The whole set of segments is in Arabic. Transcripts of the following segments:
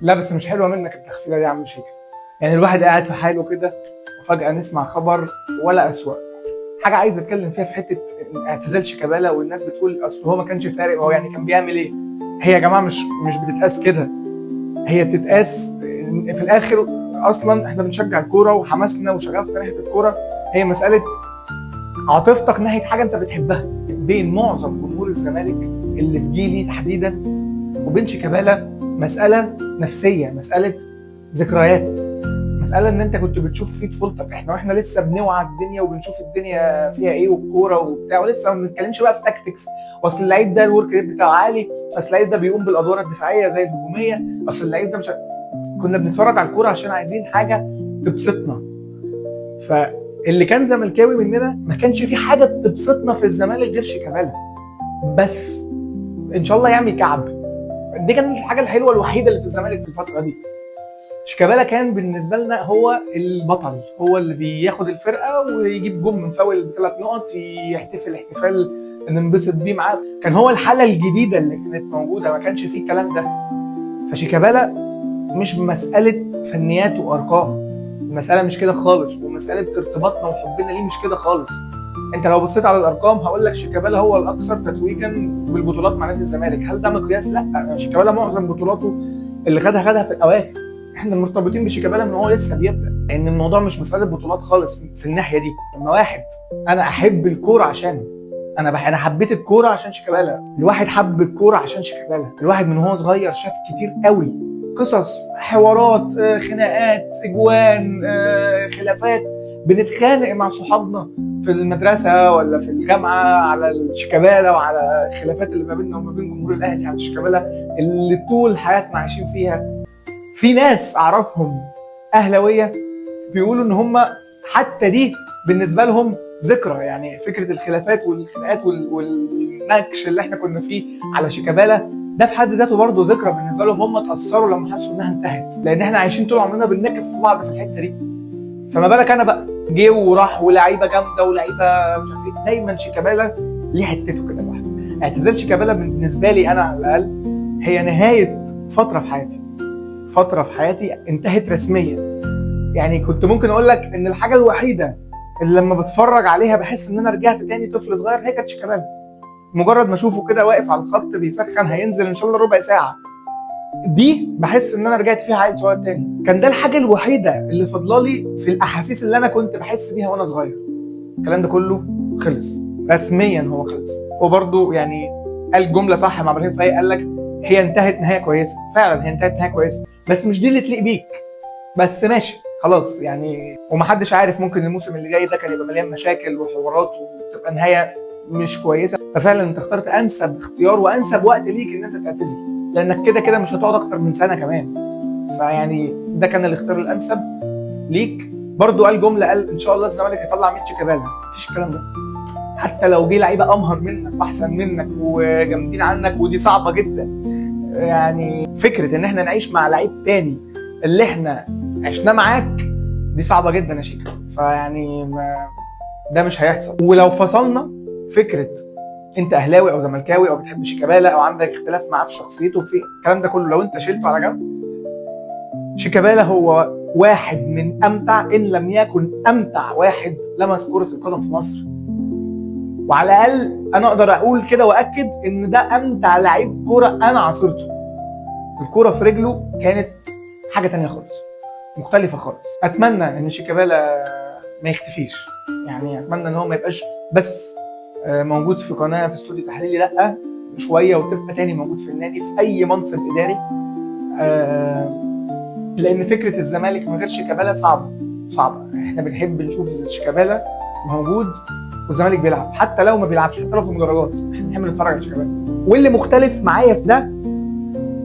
لا بس مش حلوه منك التخفيله دي يا عم شيكا. يعني الواحد قاعد في حاله كده وفجاه نسمع خبر ولا اسوأ. حاجه عايز اتكلم فيها في حته اعتزال شيكابالا، والناس بتقول اصل هو ما كانش فارق، هو يعني كان بيعمل ايه؟ هي يا جماعه مش بتتقاس كده. هي بتتقاس في الاخر. اصلا احنا بنشجع الكوره وحماسنا وشغفنا ناحيه الكوره هي مساله عاطفتك ناحيه حاجه انت بتحبها. بين معظم جمهور الزمالك اللي في جيلي تحديدا وبين شيكابالا مساله نفسيه، مساله ذكريات، مساله ان انت كنت بتشوف فيه طفولتك. واحنا لسه بنوعى الدنيا وبنشوف الدنيا فيها ايه والكوره وبتاع، ولسه ما بنتكلمش بقى في تاكتكس. اصل اللعيب ده الورك ريت بتاعه عالي، اصل اللعيب ده بيقوم بالادوار الدفاعيه زي الهجوميه، اصل اللعيب ده مش. كنا بنتفرج على الكوره عشان عايزين حاجه تبسطنا. فاللي كان زملكاوي مننا ما كانش في حاجه تبسطنا في الزمالك غير شيكابالا بس. ان شاء الله يعمل كعب. دي كانت الحاجه الحلوه الوحيده اللي في الزمالك في الفتره دي. شيكابالا كان بالنسبه لنا هو البطل، هو اللي بياخد الفرقه ويجيب جون من فاول ب3 نقط، يحتفل احتفال ننبسط بيه معاه. كان هو الحاله الجديده اللي كانت موجوده، ما كانش فيه الكلام ده. فشيكابالا مش مساله فنيات وارقام، المساله مش كده خالص، ومساله ارتباطنا وحبنا ليه مش كده خالص. انت لو بصيت على الارقام هقول لك شيكابالا هو الاكثر تتويجا بالبطولات مع نادي الزمالك. هل ده مقياس؟ لا. شيكابالا معظم بطولاته اللي خدها في الاواخر. احنا مرتبطين بشيكابالا من هو لسه بيبدا، لان الموضوع مش مساله بطولات خالص في الناحيه دي. لما واحد انا احب الكوره عشان انا حبيت الكوره عشان شيكابالا، الواحد حب الكوره عشان شيكابالا. الواحد من هو صغير شاف كتير قوي قصص، حوارات، خناقات، اجوان، خلافات، بنتخانق مع صحابنا في المدرسه ولا في الجامعه على الشيكابالا وعلى الخلافات اللي ما بيننا وما بين جمهور الاهلي على الشيكابالا اللي طول حياتنا عايشين فيها. في ناس اعرفهم اهلاويه بيقولوا ان هم حتى دي بالنسبه لهم ذكرى. يعني فكره الخلافات والخناقات والنكش اللي احنا كنا فيه على شيكابالا ده في حد ذاته برضه ذكرى بالنسبه لهم. هم اتاثروا لما حسوا انها انتهت، لان احنا عايشين طول عمرنا بننكف في بعض في الحته دي. فما بالك انا بقى جه وراح ولاعيبه جامده ولاعيبه مش عارف ايه. دايما شيكابالا ليه حتته كده لوحده. اعتزال شيكابالا بالنسبه لي انا على الاقل هي نهايه فتره في حياتي، فتره في حياتي انتهت رسميا. يعني كنت ممكن اقول لك ان الحاجه الوحيده اللي لما بتفرج عليها بحس ان انا رجعت تاني طفل صغير هي كانت شيكابالا. مجرد ما اشوفه كده واقف على الخط بيسخن هينزل ان شاء الله ربع ساعه، دي بحس ان انا رجعت فيها عيل صغير تاني. كان ده الحاجه الوحيده اللي فضلالي في الاحاسيس اللي انا كنت بحس بيها وانا صغير. الكلام ده كله خلص رسميا، هو خلص. وبرده يعني قال جمله صح مع ابراهيم فايق، قال لك هي انتهت نهايه كويسه. فعلا هي انتهت نهايه كويسه، بس مش دي اللي تليق بيك. بس ماشي خلاص يعني. ومحدش عارف، ممكن الموسم اللي جاي ده كان يبقى مليان مشاكل وحوارات وتبقى نهايه مش كويسه. ففعلا انت اخترت انسب اختيار وانسب وقت ليك ان انت تعتزل، لانك كده كده مش هتقعد اكتر من سنه كمان. فيعني ده كان الاختيار الانسب ليك. برضو قال جمله، قال ان شاء الله الزمالك هيطلع 100 شيكابالا. مفيش الكلام ده. حتى لو جه لعيبه امهر منك واحسن منك وجامدين عنك، ودي صعبه جدا. يعني فكره ان احنا نعيش مع لعيب تاني اللي احنا عشناه معاك دي صعبه جدا يا شيكا. فيعني ده مش هيحصل. ولو فصلنا فكره انت اهلاوي او زملكاوي او بتحب شيكابالا او عندك اختلاف معاه في شخصيته في الكلام ده كله، لو انت شلته على جنب، شيكابالا هو واحد من امتع ان لم يكن امتع واحد لمس كره القدم في مصر. وعلى الاقل انا اقدر اقول كده واكد ان ده امتع لعيب كوره انا عاصرته. الكوره في رجله كانت حاجه تانية خالص، مختلفه خالص. اتمنى ان شيكابالا ما يختفيش. يعني اتمنى ان هو ما يبقاش بس موجود في قناه في استوديو تحليلي، لا، شويه وتبقى تاني موجود في النادي في اي منصب اداري. لان فكره الزمالك من غير شيكابالا صعبه. احنا بنحب نشوف شيكابالا موجود والزمالك بيلعب، حتى لو ما بيلعبش، حتى لو في المدرجات احنا بنحب نتفرج على شيكابالا. واللي مختلف معايا في ده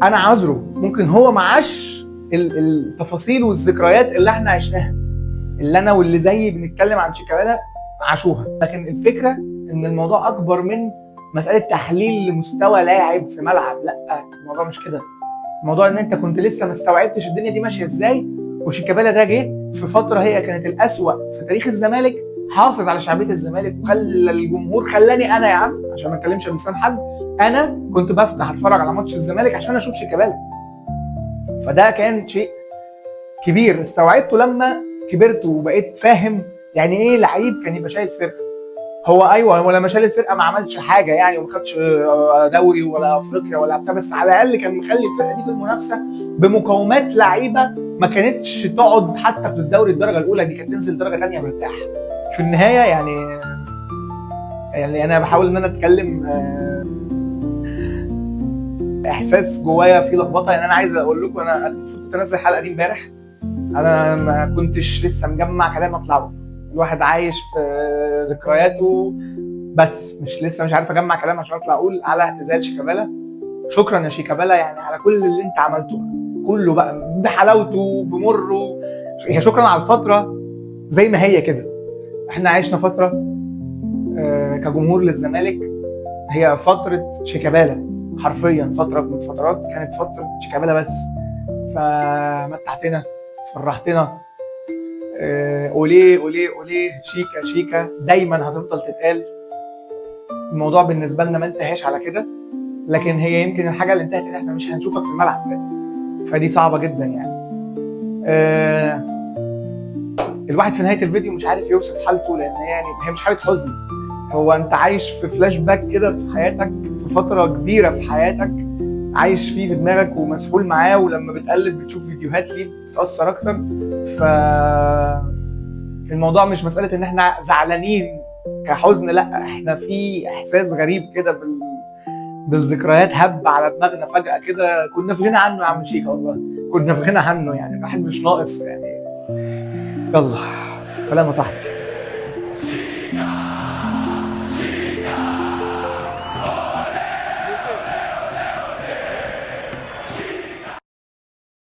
انا عذره، ممكن هو معاش التفاصيل والذكريات اللي احنا عشناها، اللي انا واللي زيي بنتكلم عن شيكابالا عاشوها. لكن الفكره ان الموضوع اكبر من مساله تحليل لمستوى لاعب في ملعب. لا، الموضوع مش كده. الموضوع ان انت كنت لسه ما استوعبتش الدنيا دي ماشيه ازاي، وشيكابالا ده جه في فتره هي كانت الاسوأ في تاريخ الزمالك، حافظ على شعبيه الزمالك وخلى الجمهور، خلاني انا يا عم عشان ما اتكلمش بلسان حد، انا كنت بفتح اتفرج على ماتش الزمالك عشان اشوف شيكابالا. فده كان شيء كبير استوعبته لما كبرت وبقيت فاهم يعني ايه لعيب كان يبقى شايل فرقه. هو ايوه، هو لما شال الفرقه ما عملش حاجه يعني، وما خدش دوري ولا افريقيا ولا بتاع، بس على الاقل كان مخلي الفرقه دي في المنافسه بمقومات لعيبه ما كانتش تقعد حتى في الدوري الدرجه الاولى، دي كانت تنزل درجه ثانيه مرتاح. في النهايه يعني انا بحاول ان انا اتكلم احساس جوايا فيه لخبطه. يعني انا عايز اقول لكم، انا المفروض كنت انزل الحلقه دي امبارح، انا ما كنتش لسه مجمع كلام اطلعه. الواحد عايش في ذكرياته، بس مش عارف اجمع كلام عشان اطلع اقول على اعتزال شيكابالا. شكرا يا شيكابالا يعني على كل اللي انت عملته كله بقى، بحلاوته بمره. هي شكرا على الفتره زي ما هي كده. احنا عشنا فتره كجمهور للزمالك هي فتره شيكابالا، حرفيا فتره من الفترات كانت فتره شيكابالا بس. فمتعتنا، فرحتنا، اوليه اوليه اوليه، شيكا شيكا دايما هتفضل تتقال. الموضوع بالنسبه لنا ما انتهاش على كده، لكن هي يمكن الحاجه اللي انتهت ان احنا مش هنشوفك في الملعب تاني، فدي صعبه جدا يعني. الواحد في نهايه الفيديو مش عارف يوصف حالته، لان يعني هي مش حاله حزن، هو انت عايش في فلاش باك كده في حياتك، في فتره كبيره في حياتك عايش فيه في دماغك ومسحول معاه، ولما بتقلب بتشوف فيديوهات ليه بتتاثر اكتر. ف الموضوع مش مساله ان احنا زعلانين كحزن، لا احنا في احساس غريب كده بالذكريات هب على دماغنا فجاه كده. كنا في غنى عنه يا عم شيكا، والله كنا في غنى عنه يعني، الواحد مش ناقص يعني. يلا سلام يا صاحبي.